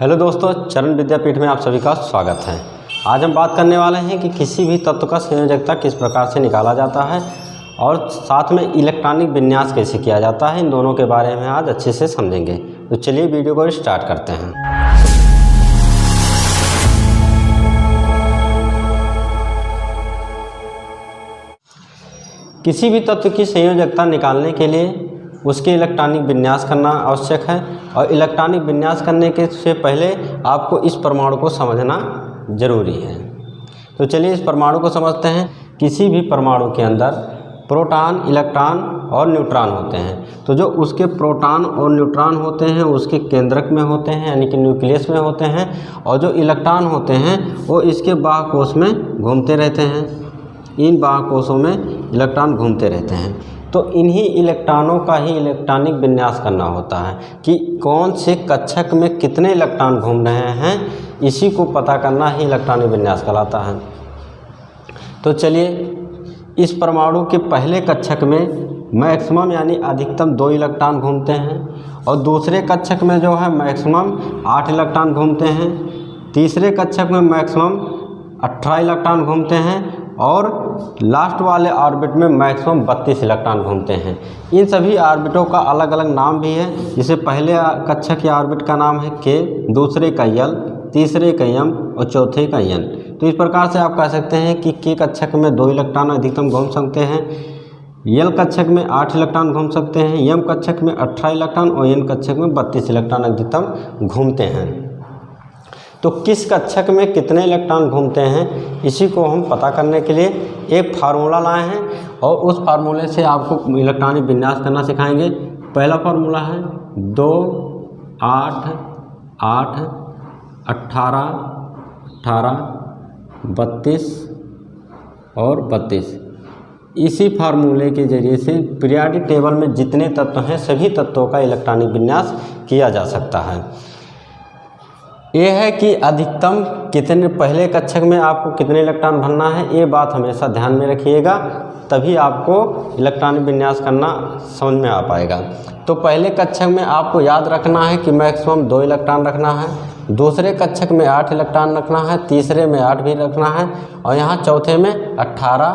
Hello दोस्तों, चरण विद्यापीठ में आप सभी का स्वागत है। आज हम बात करने वाले हैं कि किसी भी तत्व का संयोजकता किस प्रकार से निकाला जाता है और साथ में इलेक्ट्रॉनिक विन्यास कैसे किया जाता है। इन दोनों के बारे में आज अच्छे से समझेंगे। तो चलिए वीडियो को स्टार्ट करते हैं। किसी भी तत्व की संयोजकता निकालने के लिए उसके इलेक्ट्रॉनिक विन्यास करना आवश्यक है और इलेक्ट्रॉनिक विन्यास करने के से पहले आपको इस परमाणु को समझना जरूरी है। तो चलिए इस परमाणु को समझते हैं। किसी भी परमाणु के अंदर प्रोटॉन, इलेक्ट्रॉन और न्यूट्रॉन होते हैं। तो जो उसके प्रोटॉन और न्यूट्रॉन होते हैं उसके केंद्रक में होते हैं, यानी कि न्यूक्लियस में होते हैं, और जो इलेक्ट्रॉन होते हैं वो इसके बाह्यकोश में घूमते रहते हैं। इन बाह्यकोशों में इलेक्ट्रॉन घूमते रहते हैं। तो इन्हीं इलेक्ट्रॉनों का ही इलेक्ट्रॉनिक विन्यास करना होता है कि कौन से कक्षक में कितने इलेक्ट्रॉन घूम रहे हैं। इसी को पता करना ही इलेक्ट्रॉनिक विन्यास कहलाता है। तो चलिए इस परमाणु के पहले कक्षक में मैक्सिमम यानी अधिकतम 2 इलेक्ट्रॉन घूमते हैं और दूसरे कक्षक में जो है मैक्सिमम 8 इलेक्ट्रॉन घूमते हैं। तीसरे कक्षक में मैक्सिमम 18 इलेक्ट्रॉन घूमते हैं और लास्ट वाले ऑर्बिट में मैक्सिमम 32 इलेक्ट्रॉन घूमते हैं। इन सभी ऑर्बिटों का अलग अलग नाम भी है। जैसे पहले कक्षक या ऑर्बिट का नाम है K, दूसरे का L, तीसरे का M और चौथे का N। तो इस प्रकार से आप कह सकते हैं कि K कक्षक में 2 इलेक्ट्रॉन अधिकतम घूम सकते हैं, L कक्षक में 8 इलेक्ट्रॉन घूम सकते हैं, M कक्षक में 18 इलेक्ट्रॉन और N कक्षक में 32 इलेक्ट्रॉन अधिकतम घूमते हैं। तो किस कक्षक में कितने इलेक्ट्रॉन घूमते हैं इसी को हम पता करने के लिए एक फार्मूला लाए हैं और उस फार्मूले से आपको इलेक्ट्रॉनिक विन्यास करना सिखाएंगे। पहला फार्मूला है 2, 8, 8, 18, 18, 32 और 32। इसी फार्मूले के जरिए से पीरियोडिक टेबल में जितने तत्व हैं सभी तत्वों का इलेक्ट्रॉनिक विन्यास किया जा सकता है। ये है कि अधिकतम कितने पहले कक्षक में आपको कितने इलेक्ट्रॉन भरना है, ये बात हमेशा ध्यान में रखिएगा, तभी आपको इलेक्ट्रॉनिक विन्यास करना समझ में आ पाएगा। तो पहले कक्षक में आपको याद रखना है कि मैक्सिमम 2 इलेक्ट्रॉन रखना है, दूसरे कक्षक में 8 इलेक्ट्रॉन रखना है, तीसरे में 8 भी रखना है और यहाँ चौथे में 18,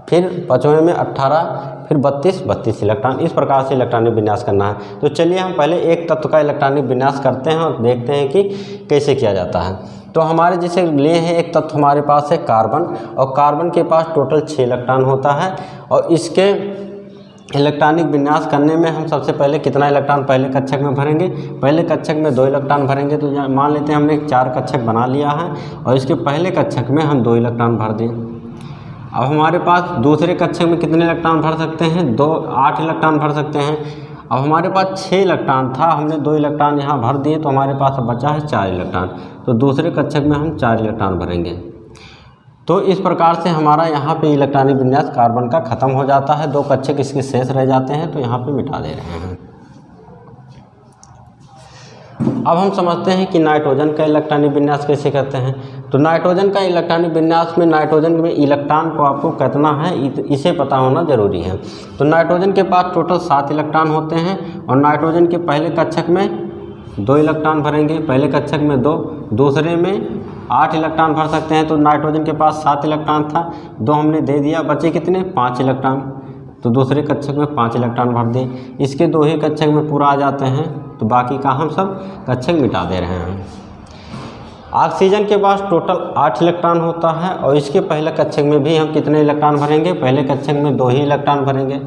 फिर पाँचवें में 18, फिर 32 इलेक्ट्रॉन। इस प्रकार से इलेक्ट्रॉनिक विन्यास करना है। तो चलिए हम पहले एक तत्व का इलेक्ट्रॉनिक विन्यास करते हैं और देखते हैं कि कैसे किया जाता है। तो हमारे जैसे लिए हैं एक तत्व हमारे पास है कार्बन, और कार्बन के पास टोटल 6 इलेक्ट्रॉन होता है और इसके इलेक्ट्रॉनिक विन्यास करने में हम सबसे पहले कितना इलेक्ट्रॉन पहले कक्षक में भरेंगे। पहले कक्षक में 2 इलेक्ट्रॉन भरेंगे। तो मान लेते हैं हमने एक 4 कक्षक बना लिया है और इसके पहले कक्षक में हम 2 इलेक्ट्रॉन भर दें। अब हमारे पास दूसरे कक्षक में कितने इलेक्ट्रॉन भर सकते हैं, 8 इलेक्ट्रॉन भर सकते हैं। अब हमारे पास 6 इलेक्ट्रॉन था, हमने 2 इलेक्ट्रॉन यहाँ भर दिए तो हमारे पास बचा है 4 इलेक्ट्रॉन। तो दूसरे कक्षक में हम 4 इलेक्ट्रॉन भरेंगे। तो इस प्रकार से हमारा यहाँ पे इलेक्ट्रॉनिक विन्यास कार्बन का ख़त्म हो जाता है। 2 कक्षक इसके शेष रह जाते हैं तो यहाँ पे मिटा दे रहे हैं। अब हम समझते हैं कि नाइट्रोजन का इलेक्ट्रॉनिक विन्यास कैसे करते हैं। तो नाइट्रोजन का इलेक्ट्रॉनिक विन्यास में नाइट्रोजन में इलेक्ट्रॉन को आपको कितना है इसे पता होना जरूरी है। तो नाइट्रोजन के पास टोटल 7 इलेक्ट्रॉन होते हैं और नाइट्रोजन के पहले कक्षक में 2 इलेक्ट्रॉन भरेंगे, पहले कक्षक में 2, दूसरे में 8 इलेक्ट्रॉन भर सकते हैं। तो नाइट्रोजन के पास 7 इलेक्ट्रॉन था, 2 हमने दे दिया, बचे कितने 5 इलेक्ट्रॉन। तो दूसरे कक्षक में 5 इलेक्ट्रॉन भर दिए। इसके 2 ही कक्षक में पूरा आ जाते हैं तो बाकी का हम सब कक्षक मिटा दे रहे हैं। ऑक्सीजन के पास टोटल 8 इलेक्ट्रॉन होता है और इसके पहले कक्षक में भी हम कितने इलेक्ट्रॉन भरेंगे, पहले कक्षक में 2 ही इलेक्ट्रॉन भरेंगे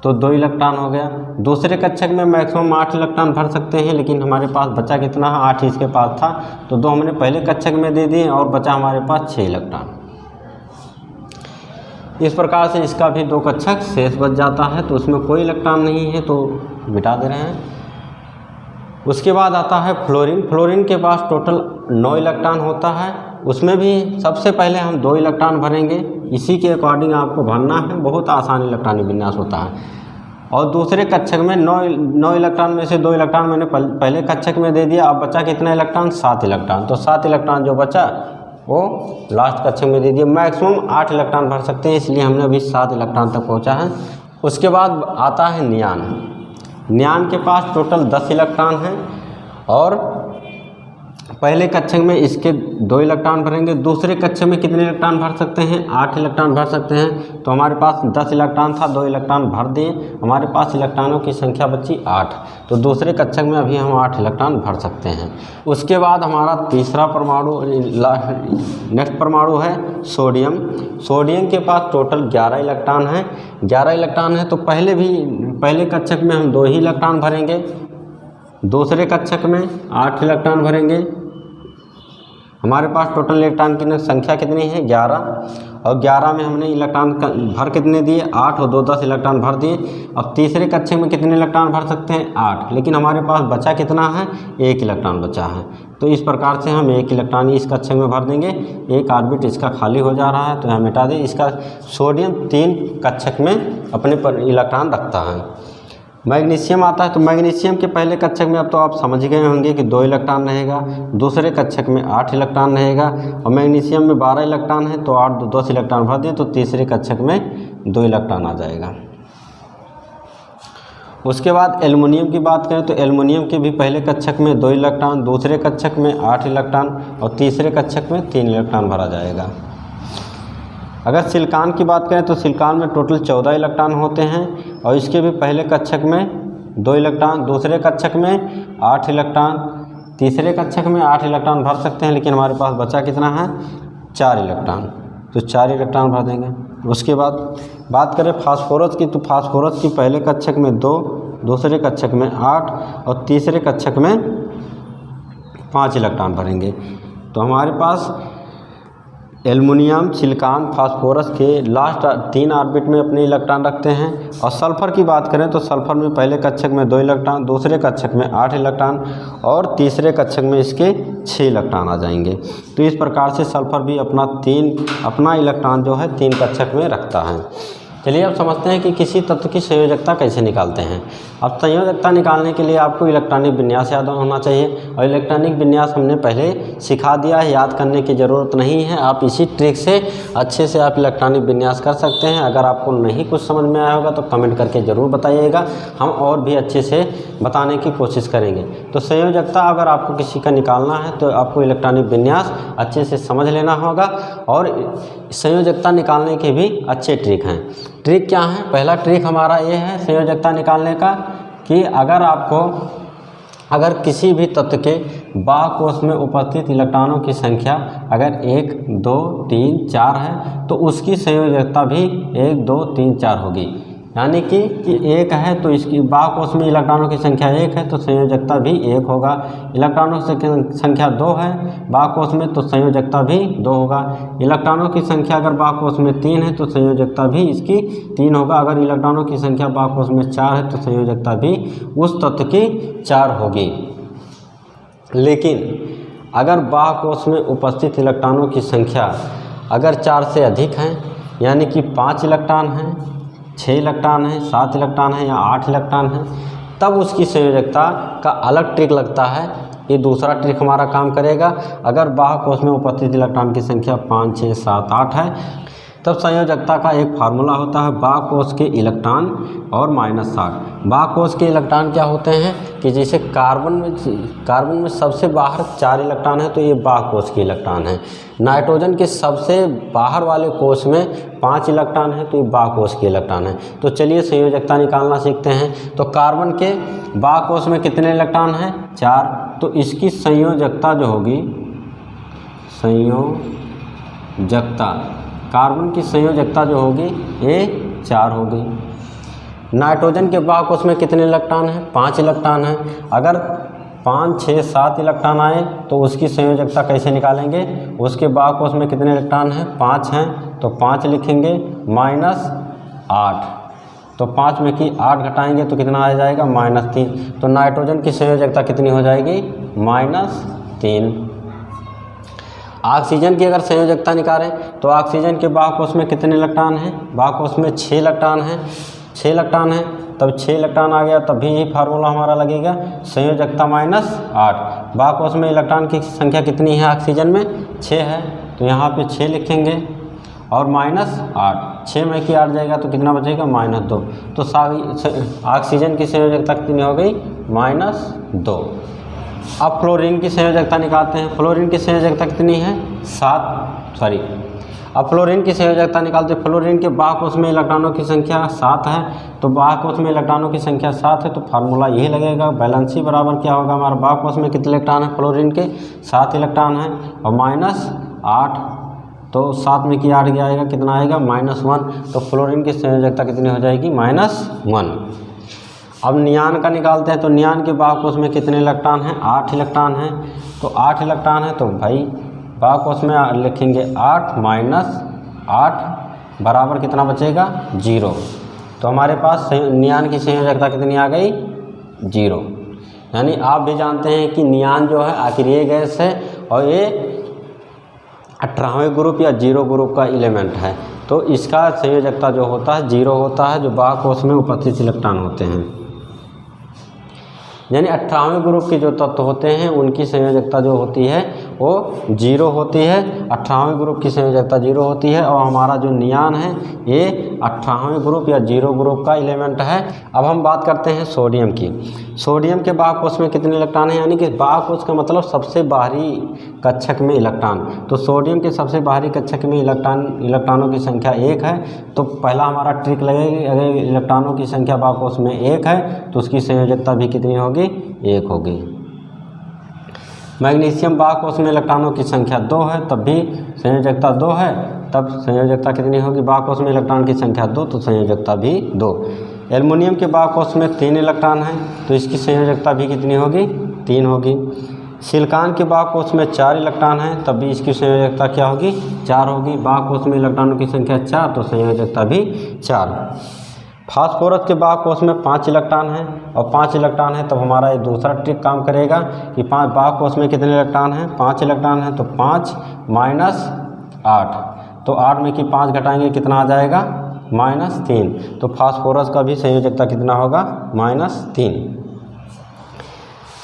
तो 2 इलेक्ट्रॉन हो गया। दूसरे कक्षक में मैक्सिमम 8 इलेक्ट्रॉन भर सकते हैं, लेकिन हमारे पास बचा कितना है, 8 इसके पास था तो 2 हमने पहले कक्षक में दे दिए और बचा हमारे पास 6 इलेक्ट्रॉन। इस प्रकार से इसका भी 2 कक्षक शेष बच जाता है तो उसमें कोई इलेक्ट्रॉन नहीं है तो मिटा दे रहे हैं। उसके बाद आता है फ्लोरीन। फ्लोरीन के पास टोटल 9 इलेक्ट्रॉन होता है, उसमें भी सबसे पहले हम 2 इलेक्ट्रॉन भरेंगे। इसी के अकॉर्डिंग आपको भरना है, बहुत आसान इलेक्ट्रॉनिक विन्यास होता है। और दूसरे कक्षक में 9 इलेक्ट्रॉन में से 2 इलेक्ट्रॉन मैंने पहले कक्षक में दे दिया। अब बचा कितना इलेक्ट्रॉन, 7 इलेक्ट्रॉन। तो 7 इलेक्ट्रॉन जो बचा वो लास्ट कक्षक में दे दिए। मैक्सिमम 8 इलेक्ट्रॉन भर सकते हैं, इसलिए हमने अभी 7 इलेक्ट्रॉन तक पहुँचा है। उसके बाद आता है नियान। नियान के पास टोटल 10 इलेक्ट्रॉन हैं और पहले कक्षक में इसके 2 इलेक्ट्रॉन भरेंगे, दूसरे कक्षक में कितने इलेक्ट्रॉन भर सकते हैं, 8 इलेक्ट्रॉन भर सकते हैं। तो हमारे पास 10 इलेक्ट्रॉन था, 2 इलेक्ट्रॉन भर दिए, हमारे पास इलेक्ट्रॉनों की संख्या बची 8। तो दूसरे कक्षक में अभी हम 8 इलेक्ट्रॉन भर सकते हैं। उसके बाद हमारा तीसरा परमाणु, नेक्स्ट परमाणु है सोडियम। सोडियम के पास टोटल 11 इलेक्ट्रॉन हैं। 11 इलेक्ट्रॉन है तो पहले कक्षक में हम 2 ही इलेक्ट्रॉन भरेंगे, दूसरे कक्षक में 8 इलेक्ट्रॉन भरेंगे। हमारे पास टोटल इलेक्ट्रॉन की संख्या कितनी है, 11, और 11 में हमने इलेक्ट्रॉन भर कितने दिए, 8, और 2 10 इलेक्ट्रॉन भर दिए। अब तीसरे कक्षक में कितने इलेक्ट्रॉन भर सकते हैं, 8, लेकिन हमारे पास बचा कितना है, 1 इलेक्ट्रॉन बचा है। तो इस प्रकार से हम 1 इलेक्ट्रॉन इस कक्षक में भर देंगे। एक ऑर्बिट इसका खाली हो जा रहा है तो हम मिटा दें। इसका सोडियम 3 कक्षक में अपने पर इलेक्ट्रॉन रखता है। मैग्नीशियम आता है तो मैग्नीशियम के पहले कक्षक में अब तो आप समझ गए होंगे कि 2 इलेक्ट्रॉन रहेगा, दूसरे कक्षक में 8 इलेक्ट्रॉन रहेगा, और मैग्नीशियम में 12 इलेक्ट्रॉन है तो 8 10 इलेक्ट्रॉन भर दें तो तीसरे कक्षक में 2 इलेक्ट्रॉन आ जाएगा। उसके बाद एल्युमिनियम की बात करें तो एल्युमिनियम के भी पहले कक्षक में 2 इलेक्ट्रॉन, दूसरे कक्षक में 8 इलेक्ट्रॉन, और तीसरे कक्षक में 3 इलेक्ट्रॉन भरा जाएगा। अगर सिलिकॉन की बात करें तो सिलिकॉन में टोटल 14 इलेक्ट्रॉन होते हैं, और इसके भी पहले कक्षक में 2 इलेक्ट्रॉन, दूसरे कक्षक में 8 इलेक्ट्रॉन, तीसरे कक्षक में 8 इलेक्ट्रॉन भर सकते हैं, लेकिन हमारे पास बचा कितना है, 4 इलेक्ट्रॉन, तो 4 इलेक्ट्रॉन भर देंगे। उसके बाद बात करें फास्फोरस की तो फास्फोरस की पहले कक्षक में 2, दूसरे कक्षक में 8, और तीसरे कक्षक में 5 इलेक्ट्रॉन भरेंगे। तो हमारे पास एल्युमिनियम, सिलिकॉन, फास्फोरस के लास्ट 3 ऑर्बिट में अपने इलेक्ट्रॉन रखते हैं। और सल्फर की बात करें तो सल्फर में पहले कक्षक में 2 इलेक्ट्रॉन, दूसरे कक्षक में 8 इलेक्ट्रॉन, और तीसरे कक्षक में इसके 6 इलेक्ट्रॉन आ जाएंगे। तो इस प्रकार से सल्फर भी अपना इलेक्ट्रॉन जो है 3 कक्षक में रखता है। चलिए अब समझते हैं कि किसी तत्व की संयोजकता कैसे निकालते हैं। अब संयोजकता निकालने के लिए आपको इलेक्ट्रॉनिक विन्यास याद होना चाहिए, और इलेक्ट्रॉनिक विन्यास हमने पहले सिखा दिया है, याद करने की ज़रूरत नहीं है। आप इसी ट्रिक से अच्छे से आप इलेक्ट्रॉनिक विन्यास कर सकते हैं। अगर आपको नहीं कुछ समझ में आया होगा तो कमेंट करके ज़रूर बताइएगा, हम और भी अच्छे से बताने की कोशिश करेंगे। तो संयोजकता अगर आपको किसी का निकालना है तो आपको इलेक्ट्रॉनिक विन्यास अच्छे से समझ लेना होगा, और संयोजकता निकालने के भी अच्छे ट्रिक हैं। ट्रिक क्या है, पहला ट्रिक हमारा ये है संयोजकता निकालने का कि अगर किसी भी तत्व के बाह्य कोश में उपस्थित इलेक्ट्रॉनों की संख्या अगर 1 2 3 4 है तो उसकी संयोजकता भी 1 2 3 4 होगी। यानी कि 1 है तो इसकी बाह्य कोश में इलेक्ट्रॉनों की संख्या 1 है तो संयोजकता भी 1 होगा। इलेक्ट्रॉनों की संख्या 2 है बाह्य कोश में तो संयोजकता भी 2 होगा। इलेक्ट्रॉनों की संख्या अगर बाह्य कोश में 3 है तो संयोजकता भी इसकी 3 होगा। अगर इलेक्ट्रॉनों की संख्या बाह्य कोश में 4 है तो संयोजकता भी उस तत्व की 4 होगी। लेकिन अगर बाह्य कोश में उपस्थित इलेक्ट्रॉनों की संख्या अगर 4 से अधिक है, यानी कि 5 इलेक्ट्रॉन हैं, 6 इलेक्ट्रॉन है, 7 इलेक्ट्रॉन है या 8 इलेक्ट्रॉन है, तब उसकी संयोजकता का अलग ट्रिक लगता है। ये दूसरा ट्रिक हमारा काम करेगा। अगर बाह्य कोश में उपस्थित इलेक्ट्रॉन की संख्या 5 6 7 8 है तब संयोजकता का एक फार्मूला होता है बाह्य कोश के इलेक्ट्रॉन और -60। बाह्य कोश के इलेक्ट्रॉन क्या होते हैं कि जैसे कार्बन में सबसे बाहर 4 इलेक्ट्रॉन है तो ये बाह्य कोश के इलेक्ट्रॉन है। नाइट्रोजन के सबसे बाहर वाले कोश में 5 इलेक्ट्रॉन है तो ये बाह्य कोश के इलेक्ट्रॉन है। तो चलिए संयोजकता निकालना सीखते हैं। तो कार्बन के बाह्य कोश में कितने इलेक्ट्रॉन हैं, 4, तो इसकी संयोजकता जो होगी, कार्बन की संयोजकता जो होगी ये 4 होगी। नाइट्रोजन के बाह्य कोश में कितने इलेक्ट्रॉन हैं, 5 इलेक्ट्रॉन हैं। अगर 5 6 7 इलेक्ट्रॉन आए तो उसकी संयोजकता कैसे निकालेंगे, उसके बाह्य कोश में कितने इलेक्ट्रॉन हैं, 5 हैं तो 5 लिखेंगे -8, तो 5 में की 8 घटाएंगे तो कितना आ जाएगा, -3। तो नाइट्रोजन की संयोजकता कितनी हो जाएगी, -3। ऑक्सीजन की अगर संयोजकता निकालें तो ऑक्सीजन के बाह्य कोश में कितने इलेक्ट्रॉन हैं, बाह्य कोश में 6 इलेक्ट्रॉन हैं, 6 इलेक्ट्रॉन हैं, तब 6 इलेक्ट्रॉन आ गया, तब भी यही फार्मूला हमारा लगेगा संयोजकता -8। बाह्य कोश में इलेक्ट्रॉन की संख्या कितनी है, ऑक्सीजन में 6 है तो यहाँ पे 6 लिखेंगे और -8, 6 में की 8 जाएगा तो कितना बचेगा, -2। तो ऑक्सीजन की संयोजकता कितनी हो गई, -2। अब फ्लोरीन की संयोजकता निकालते हैं। फ्लोरीन की संयोजकता कितनी है? 7। अब फ्लोरीन की संयोजकता निकालते हैं। फ्लोरीन के बाह्य कोश में इलेक्ट्रॉनों की संख्या 7 है, तो बाह्य कोश में इलेक्ट्रॉनों की संख्या 7 है, तो फार्मूला यही लगेगा। वैलेंसी बराबर क्या होगा? हमारा बाह्य कोश में कितने इलेक्ट्रॉन है? फ्लोरीन के 7 इलेक्ट्रॉन हैं और -8, तो 7 में की 8 क्या आएगा? कितना आएगा? -1। तो फ्लोरीन की संयोजकता कितनी हो जाएगी? -1। अब नियान का निकालते हैं। तो नियान के बाह्य कोश में कितने इलेक्ट्रॉन हैं? 8 इलेक्ट्रॉन हैं। तो 8 इलेक्ट्रॉन है, तो भाई बाह्य कोश में लिखेंगे 8 - 8 बराबर कितना बचेगा? 0। तो हमारे पास नियान की संयोजकता कितनी आ गई? 0। यानी आप भी जानते हैं कि नियान जो है अक्रिय गैस है और ये 18वें ग्रुप या 0 ग्रुप का एलिमेंट है, तो इसका संयोजकता जो होता है 0 होता है, जो बाह्य कोश में उपस्थित इलेक्ट्रॉन होते हैं। यानी 18वें ग्रुप के जो तत्व होते हैं उनकी संयोजकता जो होती है वो 0 होती है। 18वें ग्रुप की संयोजकता 0 होती है और हमारा जो नियान है ये 18वें ग्रुप या 0 ग्रुप का एलिमेंट है। अब हम बात करते हैं सोडियम की। सोडियम के बाह्य कोश में कितने इलेक्ट्रॉन हैं? यानी कि बाह्य कोश का मतलब सबसे बाहरी कक्षक में इलेक्ट्रॉन। तो सोडियम के सबसे बाहरी कक्षक में इलेक्ट्रॉनों की संख्या 1 है। तो पहला हमारा ट्रिक लगेगी, अगर इलेक्ट्रॉनों की संख्या बाह्य कोश में 1 है तो उसकी संयोजकता भी कितनी होगी? 1 होगी। मैग्नीशियम बाह्य कोश में इलेक्ट्रॉनों की संख्या 2 है, तब भी संयोजकता 2 है, तब संयोजकता कितनी होगी? बाह्य कोश में इलेक्ट्रॉन की संख्या 2, तो संयोजकता भी 2। एल्युमिनियम के बाह्य कोश में 3 इलेक्ट्रॉन हैं, तो इसकी संयोजकता भी कितनी होगी? 3 होगी। सिलिकॉन के बाह्य कोश में 4 इलेक्ट्रॉन हैं, तब भी इसकी संयोजकता क्या होगी? 4 होगी। बाह्य कोश में इलेक्ट्रॉनों की संख्या 4, तो संयोजकता भी 4। फास्फोरस के बाह्य कोश में 5 इलेक्ट्रॉन हैं और 5 इलेक्ट्रॉन है, तब हमारा ये दूसरा ट्रिक काम करेगा कि बाह्य कोश में कितने इलेक्ट्रॉन हैं? 5 इलेक्ट्रॉन हैं, तो 5 - 8, तो 8 में की 5 घटाएंगे कितना आ जाएगा? -3। तो फास्फोरस का भी संयोजकता कितना होगा? -3।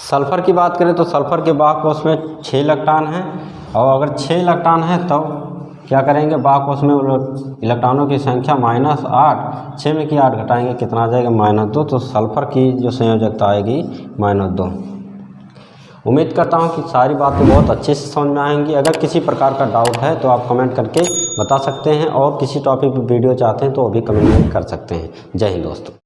सल्फर की बात करें तो सल्फर के बाह्य कोश में 6 इलेक्ट्रॉन हैं और अगर 6 इलेक्ट्रॉन हैं तो क्या करेंगे? बाह्य कोश में इलेक्ट्रॉनों की संख्या -8, 6 में की 8 घटाएंगे कितना आ जाएगा? -2। तो सल्फर की जो संयोजकता आएगी -2। उम्मीद करता हूँ कि सारी बातें बहुत अच्छे से समझ में आएंगी। अगर किसी प्रकार का डाउट है तो आप कमेंट करके बता सकते हैं और किसी टॉपिक पर वीडियो चाहते हैं तो वो भी कमेंट कर सकते हैं। जय हिंद दोस्तों।